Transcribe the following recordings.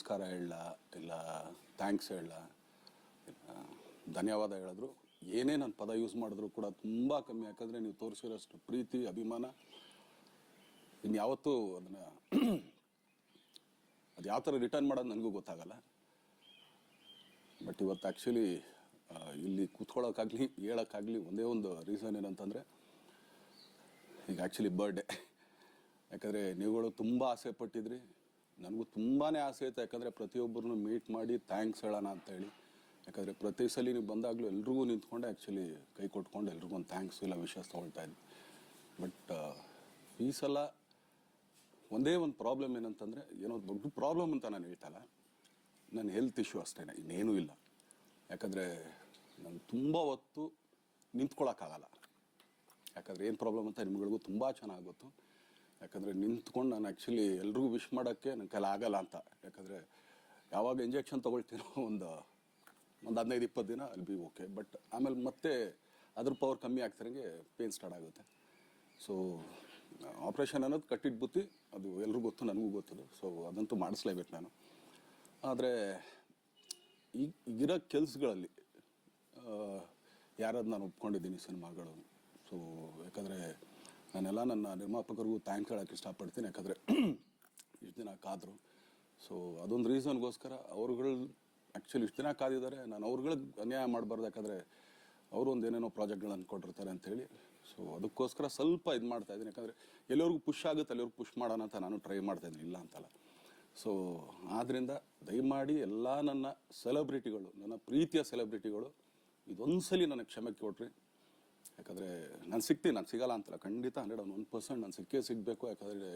ನಮಸ್ಕಾರ ಹೇಳ ಇಲ್ಲ ಥ್ಯಾಂಕ್ಸ್ ಹೇಳ ಇಲ್ಲ ಧನ್ಯವಾದ ಹೇಳಿದ್ರು ಏನೇ ನಾನು ಪದ ಯೂಸ್ ಮಾಡಿದ್ರು ಕೂಡ ತುಂಬ ಕಮ್ಮಿ. ಯಾಕಂದರೆ ನೀವು ತೋರಿಸಿರೋಷ್ಟು ಪ್ರೀತಿ ಅಭಿಮಾನ ಇನ್ಯಾವತ್ತೂ ಅದನ್ನು ಅದು ಯಾವ ಥರ ರಿಟರ್ನ್ ಮಾಡೋದು ನನಗೂ ಗೊತ್ತಾಗಲ್ಲ. ಬಟ್ ಇವತ್ತು ಆ್ಯಕ್ಚುಲಿ ಇಲ್ಲಿ ಕೂತ್ಕೊಳ್ಳೋಕ್ಕಾಗಲಿ ಹೇಳೋಕ್ಕಾಗಲಿ ಒಂದೇ ಒಂದು ರೀಸನ್ ಏನಂತಂದರೆ ಈಗ ಆ್ಯಕ್ಚುಲಿ ಬರ್ಡೇ. ಯಾಕಂದರೆ ನೀವುಗಳು ತುಂಬ ಆಸೆ ಪಟ್ಟಿದ್ರಿ, ನನಗೂ ತುಂಬಾ ಆಸೆ ಇತ್ತು. ಯಾಕಂದರೆ ಪ್ರತಿಯೊಬ್ಬರನ್ನು ಮೀಟ್ ಮಾಡಿ ಥ್ಯಾಂಕ್ಸ್ ಹೇಳೋಣ ಅಂತೇಳಿ. ಯಾಕಂದರೆ ಪ್ರತಿ ಸಲ ನೀವು ಬಂದಾಗಲೂ ಎಲ್ರಿಗೂ ನಿಂತ್ಕೊಂಡೆ ಆ್ಯಕ್ಚುಲಿ ಕೈ ಕೊಟ್ಕೊಂಡು ಎಲ್ರಿಗೂ ಒಂದು ಥ್ಯಾಂಕ್ಸ್ ಇಲ್ಲ ವಿಷಸ್ ತೊಗೊಳ್ತಾ ಇದ್ದೆ. ಬಟ್ ಈ ಸಲ ಒಂದೇ ಒಂದು ಪ್ರಾಬ್ಲಮ್ ಏನಂತಂದರೆ, ಏನೋ ದೊಡ್ಡ ಪ್ರಾಬ್ಲಮ್ ಅಂತ ನಾನು ಹೇಳ್ತಲ್ಲ, ನನ್ನ ಹೆಲ್ತ್ ಇಶ್ಯೂ ಅಷ್ಟೇ, ಇನ್ನೇನೂ ಇಲ್ಲ. ಯಾಕಂದರೆ ನಾನು ತುಂಬ ಹೊತ್ತು ನಿಂತ್ಕೊಳ್ಳೋಕ್ಕಾಗಲ್ಲ. ಯಾಕಂದರೆ ಏನು ಪ್ರಾಬ್ಲಮ್ ಅಂತ ನಿಮ್ಗಳಿಗೂ ತುಂಬ ಚೆನ್ನಾಗಿ ಗೊತ್ತು. ಯಾಕಂದರೆ ನಿಂತ್ಕೊಂಡು ನಾನು ಆ್ಯಕ್ಚುಲಿ ಎಲ್ರಿಗೂ ವಿಶ್ ಮಾಡೋಕ್ಕೆ ನನ್ನ ಕೈಲಿ ಆಗಲ್ಲ ಅಂತ. ಯಾಕಂದರೆ ಯಾವಾಗ ಇಂಜೆಕ್ಷನ್ ತೊಗೊಳ್ತೀನೋ ಒಂದು 15-20 ದಿನ ಅಲ್ಲಿ ಬಿ ಓಕೆ. ಬಟ್ ಆಮೇಲೆ ಮತ್ತೆ ಅದ್ರ ಪವರ್ ಕಮ್ಮಿ ಆಗ್ತಿರಂಗೆ ಪೇನ್ ಸ್ಟಾರ್ಟ್ ಆಗುತ್ತೆ. ಸೊ ಆಪ್ರೇಷನ್ ಅನ್ನೋದು ಕಟ್ಟಿಟ್ಟು ಬುತ್ತಿ, ಅದು ಎಲ್ರಿಗೂ ಗೊತ್ತು, ನನಗೂ ಗೊತ್ತದು. ಸೊ ಅದಂತೂ ಮಾಡಿಸ್ಲೇಬೇಕು ನಾನು. ಆದರೆ ಈಗಿರೋ ಕೆಲಸಗಳಲ್ಲಿ ಯಾರಾದ್ರು ನಾನು ಒಪ್ಕೊಂಡಿದ್ದೀನಿ ಸಿನಿಮಾಗಳು. ಸೊ ಯಾಕಂದರೆ ನಾನೆಲ್ಲ ನನ್ನ ನಿರ್ಮಾಪಕರಿಗೂ ಥ್ಯಾಂಕ್ಸ್ ಹೇಳೋಕ್ಕೆ ಇಷ್ಟಪಡ್ತೀನಿ. ಯಾಕಂದರೆ ಇಷ್ಟು ದಿನ ಕಾದರು. ಸೊ ಅದೊಂದು ರೀಸನ್ಗೋಸ್ಕರ ಅವ್ರುಗಳು ಆ್ಯಕ್ಚುಲಿ ಇಷ್ಟು ದಿನ ಕಾದಿದ್ದಾರೆ. ನಾನು ಅವ್ರುಗಳಿಗೆ ಅನ್ಯಾಯ ಮಾಡಬಾರ್ದು. ಯಾಕಂದರೆ ಅವರು ಒಂದು ಏನೇನೋ ಪ್ರಾಜೆಕ್ಟ್ಗಳು ಅಂದ್ಕೊಂಡಿರ್ತಾರೆ ಅಂಥೇಳಿ. ಸೊ ಅದಕ್ಕೋಸ್ಕರ ಸ್ವಲ್ಪ ಇದು ಮಾಡ್ತಾಯಿದ್ದೀನಿ. ಯಾಕಂದರೆ ಎಲ್ಲಿವರೆಗೂ ಪುಷ್ ಆಗುತ್ತೆ ಅಲ್ಲಿವರೆಗೂ ಪುಷ್ ಮಾಡೋಣ ಅಂತ ನಾನು ಟ್ರೈ ಮಾಡ್ತಾಯಿದ್ದೀನಿ, ಇಲ್ಲ ಅಂತಲ್ಲ. ಸೊ ಆದ್ದರಿಂದ ದಯಮಾಡಿ ಎಲ್ಲ ನನ್ನ ಸೆಲೆಬ್ರಿಟಿಗಳು, ನನ್ನ ಪ್ರೀತಿಯ ಸೆಲೆಬ್ರಿಟಿಗಳು, ಇದೊಂದು ಸಲ ನನಗೆ ಕ್ಷಮೆ ಕೊಡ್ರಿ. ಯಾಕಂದರೆ ನಾನು ಸಿಗ್ತೀನಿ, ನಾನು ಸಿಗಲ್ಲ ಅಂತಲ್ಲ, ಖಂಡಿತ 101% ನಾನು ಸಿಗಬೇಕು. ಯಾಕಂದರೆ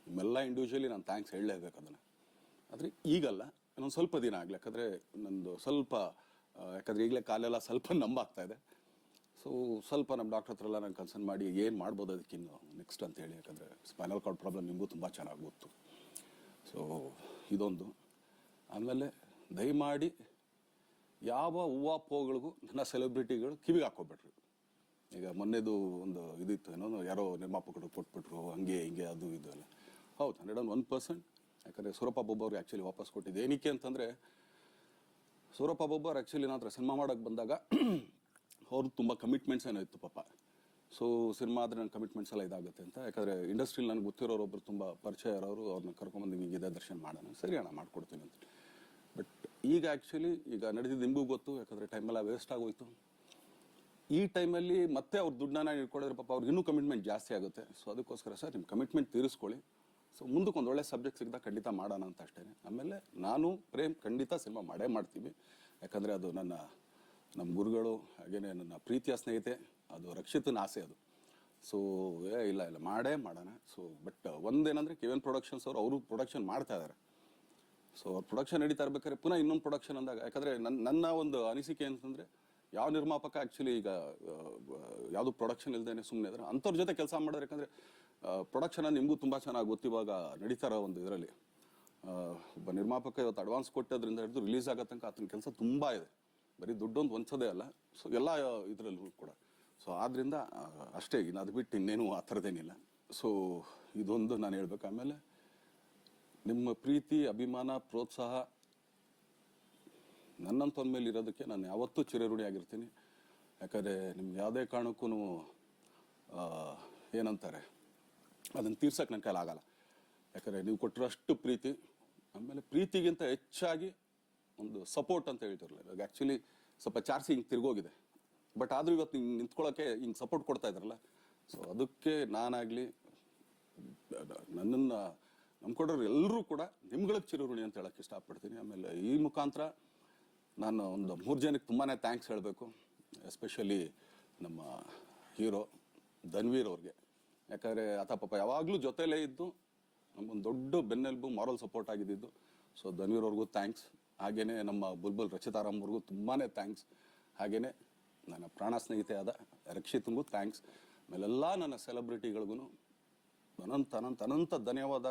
ನಿಮ್ಮೆಲ್ಲ ಇಂಡಿವಿಜುವಲಿ ನಾನು ಥ್ಯಾಂಕ್ಸ್ ಹೇಳಲೇಬೇಕು ಅದನ್ನು. ಆದರೆ ಈಗಲ್ಲ, ಇನ್ನೊಂದು ಸ್ವಲ್ಪ ದಿನ ಆಗಲಿ. ಯಾಕಂದರೆ ನಂದು ಸ್ವಲ್ಪ ಯಾಕಂದರೆ ಈಗಲೇ ಕಾಲೆಲ್ಲ ಸ್ವಲ್ಪ ನಂಬಾಗ್ತಾಯಿದೆ. ಸೊ ಸ್ವಲ್ಪ ನಮ್ಮ ಡಾಕ್ಟರ್ ಹತ್ರ ಎಲ್ಲ ನಾನು ಕನ್ಸರ್ನ್ ಮಾಡಿ ಏನು ಮಾಡ್ಬೋದು ಅದಕ್ಕಿನ್ನು ನೆಕ್ಸ್ಟ್ ಅಂತೇಳಿ. ಯಾಕಂದರೆ ಸ್ಪೈನಲ್ ಕಾರ್ಡ್ ಪ್ರಾಬ್ಲಮ್ ನಿಮಗೂ ತುಂಬ ಚೆನ್ನಾಗಿ ಗೊತ್ತು. ಸೊ ಇದೊಂದು. ಆಮೇಲೆ ದಯಮಾಡಿ ಯಾವ ಹೂವು ನನ್ನ ಸೆಲೆಬ್ರಿಟಿಗಳು ಕಿವಿಗೆ ಹಾಕ್ಕೊಬೇಡ್ರಿ. ಈಗ ಮೊನ್ನೆದು ಒಂದು ಇದಿತ್ತು, ಏನೋ ಯಾರೋ ನಿರ್ಮಾಪಕರು ಕೊಟ್ಬಿಟ್ರು, ಹಂಗೆ ಹಿಂಗೆ ಅದು ಇದು ಎಲ್ಲ. ಹೌದು, 101%. ಯಾಕಂದರೆ ಸೂರಪ್ಪ ಬೊಬ್ಬ ಅವ್ರಿಗೆ ಆ್ಯಕ್ಚುಲಿ ವಾಪಸ್ ಕೊಟ್ಟಿದ್ದು ಏನಕ್ಕೆ ಅಂತಂದರೆ, ಸೂರಪ್ಪ ಬೊಬ್ಬ ಅವ್ರು ಆ್ಯಕ್ಚುಲಿ ನನ್ನ ಹತ್ರ ಸಿನಿಮಾ ಮಾಡೋಕ್ಕೆ ಬಂದಾಗ ಅವ್ರು ತುಂಬ ಕಮಿಟ್ಮೆಂಟ್ಸ್ ಏನೋ ಇತ್ತು ಪಾಪ. ಸೊ ಸಿನಿಮಾ ಆದರೆ ನನ್ನ ಕಮಿಟ್ಮೆಂಟ್ಸ್ ಎಲ್ಲ ಇದಾಗುತ್ತೆ ಅಂತ. ಯಾಕಂದರೆ ಇಂಡಸ್ಟ್ರಿಲಿ ನನಗೆ ಗೊತ್ತಿರೋರೊಬ್ಬರು ತುಂಬ ಪರಿಚಯ ಇರೋರು, ಅವ್ರನ್ನ ಕರ್ಕೊಂಬಂದು ಹಿಂಗಿದೆ ದರ್ಶನ ಮಾಡೋಣ, ಸರಿ ಅಣ್ಣ ಮಾಡ್ಕೊಡ್ತೀನಿ ಅಂತ. ಬಟ್ ಈಗ ಆ್ಯಕ್ಚುಲಿ ಈಗ ನಡೆದಿದ್ದು ನಿಮಗೂ ಗೊತ್ತು. ಯಾಕಂದರೆ ಟೈಮೆಲ್ಲ ವೇಸ್ಟ್ ಆಗೋಯ್ತು. ಈ ಟೈಮಲ್ಲಿ ಮತ್ತೆ ಅವ್ರ ದುಡ್ಡನ್ನ ಇಟ್ಕೊಳ್ಳಿದ್ರೆ ಪಾಪ ಅವ್ರಿಗೆ ಇನ್ನೂ ಕಮಿಟ್ಮೆಂಟ್ ಜಾಸ್ತಿ ಆಗುತ್ತೆ. ಸೊ ಅದಕ್ಕೋಸ್ಕರ ಸರ್ ನಿಮ್ಮ ಕಮಿಟ್ಮೆಂಟ್ ತೀರಿಸ್ಕೊಳ್ಳಿ. ಸೊ ಮುಂದಕ್ಕೆ ಒಂದು ಒಳ್ಳೆ ಸಬ್ಜೆಕ್ಟ್ ಸಿಗ್ದಾಗ ಖಂಡಿತ ಮಾಡೋಣ ಅಂತ ಅಷ್ಟೇ. ಆಮೇಲೆ ನಾನು ಪ್ರೇಮ್ ಖಂಡಿತ ಸಿನಿಮಾ ಮಾಡೇ ಮಾಡ್ತೀವಿ. ಯಾಕಂದರೆ ಅದು ನಮ್ಮ ಗುರುಗಳು, ಹಾಗೇನೆ ನನ್ನ ಪ್ರೀತಿಯ ಸ್ನೇಹಿತೆ, ಅದು ರಕ್ಷಿತನ ಆಸೆ ಅದು. ಸೊ ಇಲ್ಲ ಮಾಡೇ ಮಾಡೋಣ. ಸೊ ಬಟ್ ಒಂದೇನಂದರೆ KVN ಪ್ರೊಡಕ್ಷನ್ಸ್ ಅವರು ಪ್ರೊಡಕ್ಷನ್ ಮಾಡ್ತಾ ಇದ್ದಾರೆ. ಸೊ ಅವ್ರು ಪ್ರೊಡಕ್ಷನ್ ನಡೀತಾ ಇರ್ಬೇಕಾದ್ರೆ ಪುನಃ ಇನ್ನೊಂದು ಪ್ರೊಡಕ್ಷನ್ ಅಂದಾಗ, ಯಾಕಂದರೆ ನನ್ನ ಒಂದು ಅನಿಸಿಕೆ ಅಂತಂದರೆ, ಯಾವ ನಿರ್ಮಾಪಕ ಆ್ಯಕ್ಚುಲಿ ಈಗ ಯಾವುದು ಪ್ರೊಡಕ್ಷನ್ ಇಲ್ಲದೇ ಸುಮ್ಮನೆ ಇದ್ದಾರೆ ಅಂಥವ್ರ ಜೊತೆ ಕೆಲಸ ಮಾಡೋದು. ಯಾಕಂದರೆ ಪ್ರೊಡಕ್ಷನ್ ನಿಮಗೂ ತುಂಬ ಚೆನ್ನಾಗಿ ಗೊತ್ತು. ಇವಾಗ ನಡೀತಾ ಇರೋ ಒಂದು ಇದರಲ್ಲಿ ಒಬ್ಬ ನಿರ್ಮಾಪಕ ಇವತ್ತು ಅಡ್ವಾನ್ಸ್ ಕೊಟ್ಟೋದ್ರಿಂದ ಹಿಡಿದು ರಿಲೀಸ್ ಆಗೋ ತನಕ ಆತನ ಕೆಲಸ ತುಂಬ ಇದೆ. ಬರೀ ದುಡ್ಡೊಂದು ಹೊಂಚೋದೇ ಅಲ್ಲ, ಸೊ ಎಲ್ಲ ಇದರಲ್ಲೂ ಕೂಡ. ಸೊ ಆದ್ದರಿಂದ ಅಷ್ಟೇ, ಇನ್ನು ಅದು ಬಿಟ್ಟು ಇನ್ನೇನು ಆ ಥರದ್ದೇನಿಲ್ಲ. ಸೊ ಇದೊಂದು ನಾನು ಹೇಳ್ಬೇಕು. ಆಮೇಲೆ ನಿಮ್ಮ ಪ್ರೀತಿ, ಅಭಿಮಾನ, ಪ್ರೋತ್ಸಾಹ ನನ್ನಂಥವ್ರ ಮೇಲೆ ಇರೋದಕ್ಕೆ ನಾನು ಯಾವತ್ತೂ ಚಿರಋಣಿ ಆಗಿರ್ತೀನಿ. ಯಾಕಂದರೆ ನಿಮ್ಗೆ ಯಾವುದೇ ಕಾರಣಕ್ಕೂ ಏನಂತಾರೆ ಅದನ್ನು ತೀರ್ಸೋಕ್ಕೆ ನನ್ನ ಕೈಲಿ ಆಗಲ್ಲ. ಯಾಕಂದರೆ ನೀವು ಕೊಟ್ಟಿರೋಷ್ಟು ಪ್ರೀತಿ, ಆಮೇಲೆ ಪ್ರೀತಿಗಿಂತ ಹೆಚ್ಚಾಗಿ ಒಂದು ಸಪೋರ್ಟ್ ಅಂತ ಹೇಳ್ತಿರಲ್ಲ. ಇವಾಗ ಆ್ಯಕ್ಚುಲಿ ಸ್ವಲ್ಪ ಚಾರ್ಜಿ ಹಿಂಗೆ ತಿರ್ಗೋಗಿದೆ. ಬಟ್ ಆದರೂ ಇವತ್ತು ಹಿಂಗೆ ನಿಂತ್ಕೊಳ್ಳೋಕ್ಕೆ ಹಿಂಗೆ ಸಪೋರ್ಟ್ ಕೊಡ್ತಾ ಇದ್ದಾರಲ್ಲ. ಸೊ ಅದಕ್ಕೆ ನಾನಾಗಲಿ ನನ್ನನ್ನು ನಂಬ್ಕೊಡೋರು ಎಲ್ಲರೂ ಕೂಡ ನಿಮ್ಗಳಿಗೆ ಚಿರಋಣಿ ಅಂತ ಹೇಳೋಕ್ಕೆ ಇಷ್ಟಪಡ್ತೀನಿ. ಆಮೇಲೆ ಈ ಮುಖಾಂತರ ನಾನು ಒಂದು 3 ಜನಕ್ಕೆ ತುಂಬಾ ಥ್ಯಾಂಕ್ಸ್ ಹೇಳಬೇಕು. ಎಸ್ಪೆಷಲಿ ನಮ್ಮ ಹೀರೋ ಧನ್ವೀರ್ ಅವ್ರಿಗೆ. ಯಾಕಂದರೆ ಆತ ಪಾಪ ಯಾವಾಗಲೂ ಜೊತೆಲೇ ಇದ್ದು ನಮಗೊಂದು ದೊಡ್ಡ ಬೆನ್ನೆಲುಬು, ಮಾರಲ್ ಸಪೋರ್ಟ್ ಆಗಿದ್ದು. ಸೊ ಧನ್ವೀರ್ ಅವ್ರಿಗೂ ಥ್ಯಾಂಕ್ಸ್. ಹಾಗೆಯೇ ನಮ್ಮ ಬುಲ್ಬುಲ್ ರಚಿತಾರಾಮ್ ಅವ್ರಿಗೂ ತುಂಬಾ ಥ್ಯಾಂಕ್ಸ್. ಹಾಗೆಯೇ ನನ್ನ ಪ್ರಾಣ ಸ್ನೇಹಿತೆ ಆದ ರಕ್ಷಿತ್ಗೂ ಥ್ಯಾಂಕ್ಸ್. ಆಮೇಲೆಲ್ಲ ನನ್ನ ಸೆಲೆಬ್ರಿಟಿಗಳಿಗೂ ಅನಂತ ಧನ್ಯವಾದ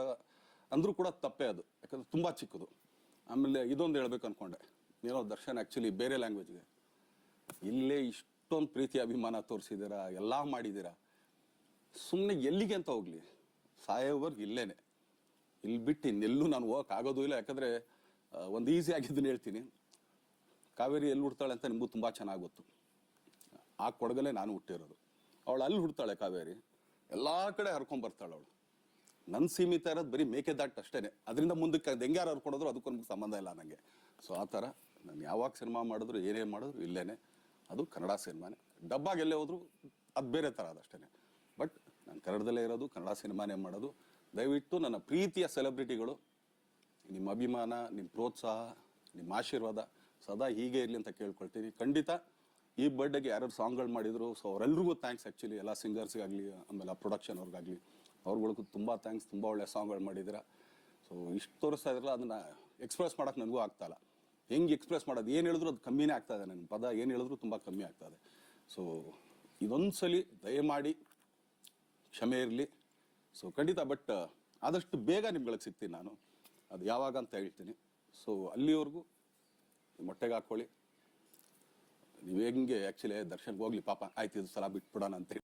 ಅಂದರೂ ಕೂಡ ತಪ್ಪೇ ಅದು. ಯಾಕಂದರೆ ತುಂಬ ಚಿಕ್ಕದು. ಆಮೇಲೆ ಇದೊಂದು ಹೇಳ್ಬೇಕು ಅಂದ್ಕೊಂಡೆ, ಏನೋ ದರ್ಶನ್ ಆ್ಯಕ್ಚುಲಿ ಬೇರೆ ಲ್ಯಾಂಗ್ವೇಜ್ಗೆ ಇಲ್ಲೇ ಇಷ್ಟೊಂದು ಪ್ರೀತಿ ಅಭಿಮಾನ ತೋರಿಸಿದ್ದೀರಾ, ಎಲ್ಲ ಮಾಡಿದ್ದೀರಾ, ಸುಮ್ಮನೆ ಎಲ್ಲಿಗೆ ಅಂತ ಹೋಗಲಿ, ಸಾಯೋವರೆಗೆ ಇಲ್ಲೇನೆ. ಇಲ್ಲಿ ಬಿಟ್ಟು ಇನ್ನೆಲ್ಲೂ ನಾನು ಹೋಗೋಕ್ಕಾಗೋದು ಇಲ್ಲ. ಯಾಕಂದರೆ ಒಂದು ಈಸಿ ಆಗಿದ್ದನ್ನು ಹೇಳ್ತೀನಿ. ಕಾವೇರಿ ಎಲ್ಲಿ ಹುಡ್ತಾಳೆ ಅಂತ ನಿಮಗೂ ತುಂಬ ಚೆನ್ನಾಗಿ ಗೊತ್ತು. ಆ ಕೊಡಗಲ್ಲೇ ನಾನು ಹುಟ್ಟಿರೋದು. ಅವಳು ಅಲ್ಲಿ ಹುಡ್ತಾಳೆ ಕಾವೇರಿ, ಎಲ್ಲ ಕಡೆ ಹರ್ಕೊಂಡ್ಬರ್ತಾಳೆ ಅವಳು. ನನ್ನ ಸೀಮಿತ ಇರೋದು ಬರೀ ಮೇಕೆದಾಟ್ ಅಷ್ಟೇ. ಅದರಿಂದ ಮುಂದಕ್ಕೆ ಅದು ಹೆಂಗ್ಯಾರು ಹರ್ಕೊಡೋದ್ರು ಅದಕ್ಕೂ ನಮ್ಗೆ ಸಂಬಂಧ ಇಲ್ಲ ನನಗೆ. ಸೊ ಆ ಥರ ನಾನು ಯಾವಾಗ ಸಿನಿಮಾ ಮಾಡಿದ್ರು ಏನೇ ಮಾಡಿದ್ರು ಇಲ್ಲೇನೆ, ಅದು ಕನ್ನಡ ಸಿನಿಮಾನೇ. ಡಬ್ಬಾಗಿ ಎಲ್ಲೇ ಹೋದ್ರು ಅದು ಬೇರೆ ಥರ ಅದಷ್ಟೇ. ಬಟ್ ನಾನು ಕನ್ನಡದಲ್ಲೇ ಇರೋದು, ಕನ್ನಡ ಸಿನಿಮಾನೇ ಮಾಡೋದು. ದಯವಿಟ್ಟು ನನ್ನ ಪ್ರೀತಿಯ ಸೆಲೆಬ್ರಿಟಿಗಳು, ನಿಮ್ಮ ಅಭಿಮಾನ, ನಿಮ್ಮ ಪ್ರೋತ್ಸಾಹ, ನಿಮ್ಮ ಆಶೀರ್ವಾದ ಸದಾ ಹೀಗೆ ಇರಲಿ ಅಂತ ಕೇಳ್ಕೊಳ್ತೀನಿ. ಖಂಡಿತ ಈ ಬರ್ಡೇಗೆ ಯಾರು ಸಾಂಗ್ಗಳು ಮಾಡಿದ್ರು, ಸೊ ಅವರೆಲ್ರಿಗೂ ಥ್ಯಾಂಕ್ಸ್. ಆ್ಯಕ್ಚುಲಿ ಎಲ್ಲ ಸಿಂಗರ್ಸ್ಗಾಗಲಿ, ಆಮೇಲೆ ಆ ಪ್ರೊಡಕ್ಷನ್ ಅವ್ರಿಗಾಗಲಿ, ಅವ್ರುಗಳಿಗೂ ತುಂಬ ಥ್ಯಾಂಕ್ಸ್. ತುಂಬ ಒಳ್ಳೆ ಸಾಂಗ್ಗಳು ಮಾಡಿದ್ದೀರಾ. ಸೊ ಇಷ್ಟು ತೋರಿಸ್ತಾ ಇದ್ರಲ್ಲ, ಅದನ್ನು ಎಕ್ಸ್ಪ್ರೆಸ್ ಮಾಡೋಕೆ ನನಗೂ ಆಗ್ತಾಯಿಲ್ಲ. ಹೆಂಗೆ ಎಕ್ಸ್ಪ್ರೆಸ್ ಮಾಡೋದು, ಏನು ಹೇಳಿದ್ರು ಅದು ಕಮ್ಮಿನೇ ಆಗ್ತಾಯಿದೆ. ನನ್ನ ಪದ ಏನು ಹೇಳಿದ್ರು ತುಂಬ ಕಮ್ಮಿ ಆಗ್ತಾಯಿದೆ. ಸೊ ಇದೊಂದು ಸಲ ದಯಮಾಡಿ ಕ್ಷಮೆ ಇರಲಿ. ಸೊ ಖಂಡಿತ, ಬಟ್ ಆದಷ್ಟು ಬೇಗ ನಿಮ್ಗಳಿಗೆ ಸಿಗ್ತೀನಿ ನಾನು. ಅದು ಯಾವಾಗ ಅಂತ ಹೇಳ್ತೀನಿ. ಸೊ ಅಲ್ಲಿವರೆಗೂ ಮೊಟ್ಟೆಗೆ ಹಾಕ್ಕೊಳ್ಳಿ. ನೀವು ಹೆಂಗೆ ಆ್ಯಕ್ಚುಲಿ ದರ್ಶನ್ಗೆ ಹೋಗ್ಲಿ ಪಾಪ, ಆಯ್ತು ಇದು ಸಲ ಬಿಟ್ಬಿಡೋಣ ಅಂತೇಳಿ